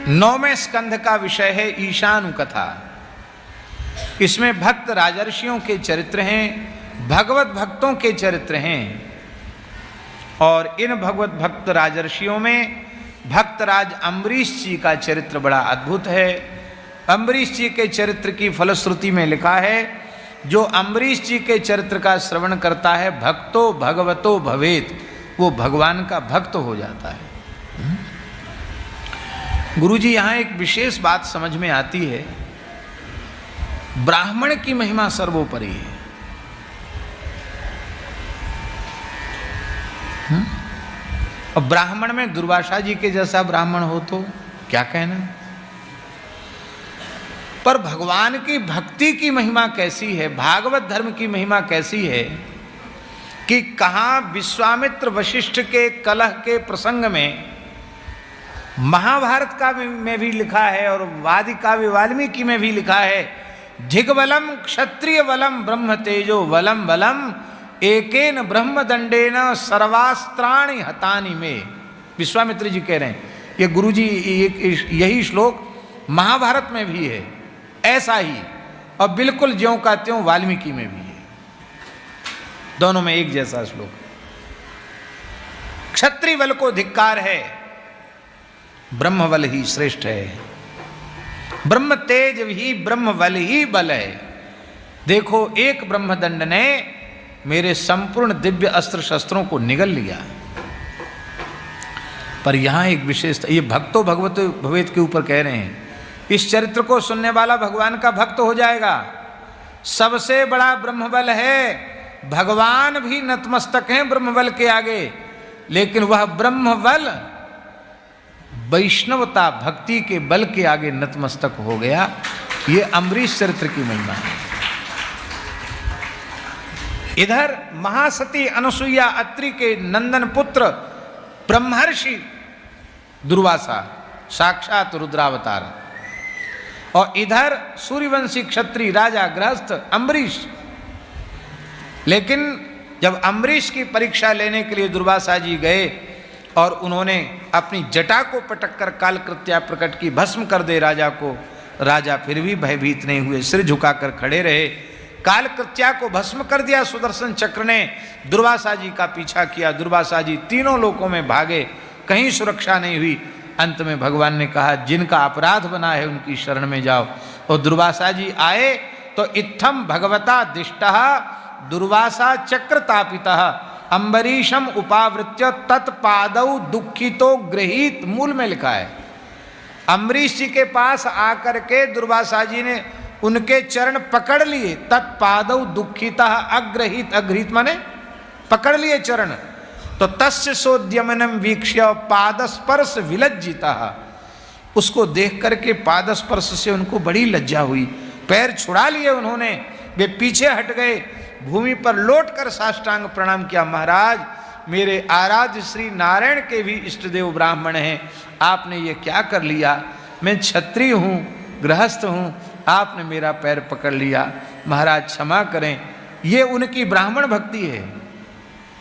9वें स्कंध का विषय है ईशानु कथा। इसमें भक्त राजर्षियों के चरित्र हैं, भगवत भक्तों के चरित्र हैं। और इन भगवत भक्त राजर्षियों में भक्तराज अम्बरीश जी का चरित्र बड़ा अद्भुत है। अम्बरीश जी के चरित्र की फलश्रुति में लिखा है, जो अम्बरीश जी के चरित्र का श्रवण करता है भक्तो भगवतो भवेत, वो भगवान का भक्त हो जाता है। गुरुजी, यहाँ एक विशेष बात समझ में आती है, ब्राह्मण की महिमा सर्वोपरि है। और ब्राह्मण में दुर्वासा जी के जैसा ब्राह्मण हो तो क्या कहना। पर भगवान की भक्ति की महिमा कैसी है, भागवत धर्म की महिमा कैसी है कि कहाँ विश्वामित्र वशिष्ठ के कलह के प्रसंग में महाभारत का में भी लिखा है और वादि काव्य वाल्मीकि में भी लिखा है, धिग्वलम क्षत्रिय वलम ब्रह्म तेजो वलम बलम एकेन ब्रह्मदंडेन सर्वास्त्राणि हतानि में। विश्वामित्र जी कह रहे हैं, ये गुरुजी यही श्लोक महाभारत में भी है, ऐसा ही, और बिल्कुल ज्यों का त्यों वाल्मीकि में भी है, दोनों में एक जैसा श्लोक। क्षत्रिय बल को धिक्कार है, ब्रह्म बल ही श्रेष्ठ है, ब्रह्म तेज ही ब्रह्म बल ही बल है। देखो, एक ब्रह्मदंड ने मेरे संपूर्ण दिव्य अस्त्र शस्त्रों को निगल लिया। पर यहां एक विशेषता, ये भक्तो भगवत भवेत के ऊपर कह रहे हैं, इस चरित्र को सुनने वाला भगवान का भक्त हो जाएगा। सबसे बड़ा ब्रह्मबल है, भगवान भी नतमस्तक हैं ब्रह्मबल के आगे, लेकिन वह ब्रह्मबल वैष्णवता भक्ति के बल के आगे नतमस्तक हो गया। ये अम्बरीश चरित्र की महिमा है। इधर महासती अनुसुईया अत्रि के नंदन पुत्र ब्रह्मर्षि दुर्वासा, साक्षात रुद्रावतार, और इधर सूर्यवंशी क्षत्रिय राजा गृहस्थ अम्बरीश। लेकिन जब अम्बरीश की परीक्षा लेने के लिए दुर्वासा जी गए और उन्होंने अपनी जटा को पटक कर कालकृत्या प्रकट की, भस्म कर दे राजा को, राजा फिर भी भयभीत नहीं हुए, सिर झुकाकर खड़े रहे। कालकृत्या को भस्म कर दिया सुदर्शन चक्र ने, दुर्वासा जी का पीछा किया। दुर्वासा जी तीनों लोकों में भागे, कहीं सुरक्षा नहीं हुई। अंत में भगवान ने कहा, जिनका अपराध बना है उनकी शरण में जाओ। और दुर्वासा जी आए तो इत्थम भगवता दिष्टः दुर्वासा चक्र तापितः अम्बरीशम उपावृत्य तत्पादौ दुखितो गृहीत। मूल में लिखा है, अम्बरीश जी के पास आकर के दुर्वासा जी ने उनके चरण पकड़ लिए, तत्पादौ दुखितः अग्रहीत, अग्रहीत माने पकड़ लिए चरण। तो तस्य सोद्यमनम वीक्ष्य पादस्पर्श विलज्जितः, उसको देख करके पादस्पर्श से उनको बड़ी लज्जा हुई, पैर छुड़ा लिए उन्होंने, वे पीछे हट गए, भूमि पर लौटकर साष्टांग प्रणाम किया। महाराज, मेरे आराध्य श्री नारायण के भी इष्टदेव ब्राह्मण हैं, आपने ये क्या कर लिया? मैं क्षत्रिय हूँ, गृहस्थ हूँ, आपने मेरा पैर पकड़ लिया, महाराज क्षमा करें। ये उनकी ब्राह्मण भक्ति है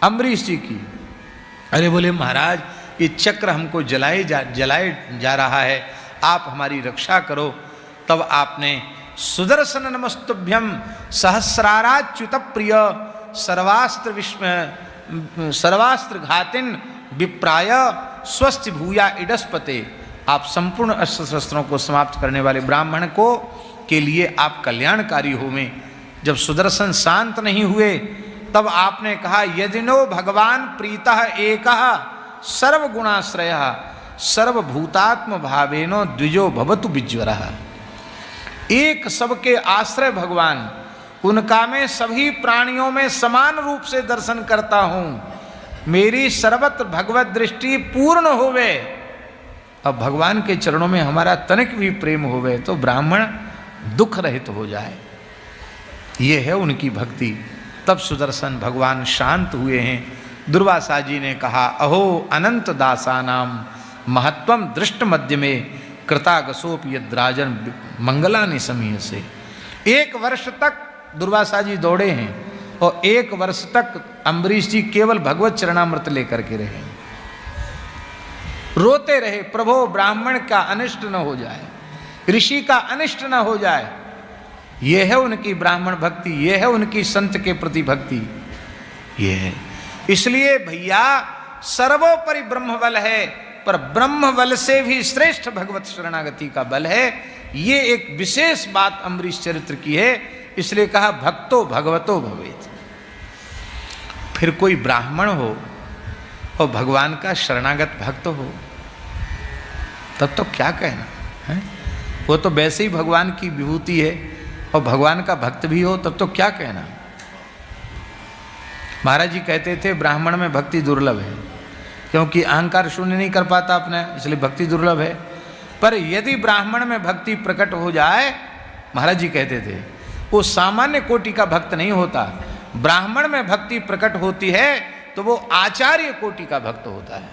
अम्बरीश जी की। अरे बोले, महाराज ये चक्र हमको जलाए जा रहा है, आप हमारी रक्षा करो। तब आपने सुदर्शन नमस्तुभ्यम सहस्राराच्युत प्रिय सर्वास्त्र घातिन विप्राय स्वस्थ भूया इडस्पते, आप संपूर्ण अस्त्र शस्त्रों को समाप्त करने वाले ब्राह्मण को के लिए आप कल्याणकारी होवें। जब सुदर्शन शांत नहीं हुए तब आपने कहा, यदिनो भगवान प्रीतः एकः सर्वगुणाश्रयः सर्वभूतात्म भावेनो द्विजो भवतु विज्वरः। एक सबके आश्रय भगवान, उनका मैं सभी प्राणियों में समान रूप से दर्शन करता हूँ, मेरी सर्वत्र भगवत दृष्टि पूर्ण होवे। अब भगवान के चरणों में हमारा तनिक भी प्रेम होवे तो ब्राह्मण दुख रहित हो जाए, ये है उनकी भक्ति। तब सुदर्शन भगवान शांत हुए हैं। दुर्वासा जी ने कहा, अहो अनंत दासानाम महत्वम दृष्ट मध्य में कृतागसोप यद्राजन मंगलानि समीह से। 1 वर्ष तक दुर्वासा जी दौड़े हैं और 1 वर्ष तक अम्बरीश जी केवल भगवत चरणामृत लेकर के रहे। रोते रहे, प्रभो ब्राह्मण का अनिष्ट न हो जाए, ऋषि का अनिष्ट न हो जाए। यह है उनकी ब्राह्मण भक्ति, यह है उनकी संत के प्रति भक्ति, यह है। इसलिए भैया सर्वोपरि ब्रह्म बल है, पर ब्रह्म बल से भी श्रेष्ठ भगवत शरणागति का बल है। ये एक विशेष बात अम्बरीश चरित्र की है, इसलिए कहा भक्तो भगवतो भवेत्। फिर कोई ब्राह्मण हो और भगवान का शरणागत भक्त हो, तब तो क्या कहना है। वो तो वैसे ही भगवान की विभूति है, और भगवान का भक्त भी हो, तब तो क्या कहना। महाराज जी कहते थे ब्राह्मण में भक्ति दुर्लभ है, क्योंकि अहंकार शून्य नहीं कर पाता अपने, इसलिए भक्ति दुर्लभ है। पर यदि ब्राह्मण में भक्ति प्रकट हो जाए, महाराज जी कहते थे, वो सामान्य कोटि का भक्त नहीं होता। ब्राह्मण में भक्ति प्रकट होती है तो वो आचार्य कोटि का भक्त होता है।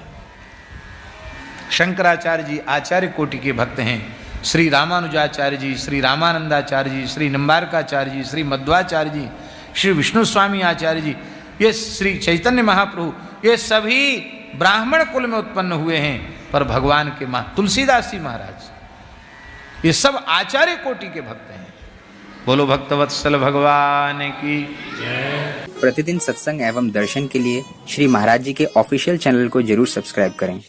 शंकराचार्य जी आचार्य कोटि के भक्त हैं, श्री रामानुजाचार्य जी, श्री रामानंदाचार्य जी, श्री निम्बारकाचार्य जी, श्री मध्वाचार्य जी, श्री विष्णु स्वामी आचार्य जी, ये श्री चैतन्य महाप्रभु, ये सभी ब्राह्मण कुल में उत्पन्न हुए हैं। पर भगवान के तुलसीदास जी महाराज, ये सब आचार्य कोटि के भक्त हैं। बोलो भक्तवत्सल भगवान की जय। प्रतिदिन सत्संग एवं दर्शन के लिए श्री महाराज जी के ऑफिशियल चैनल को जरूर सब्सक्राइब करें।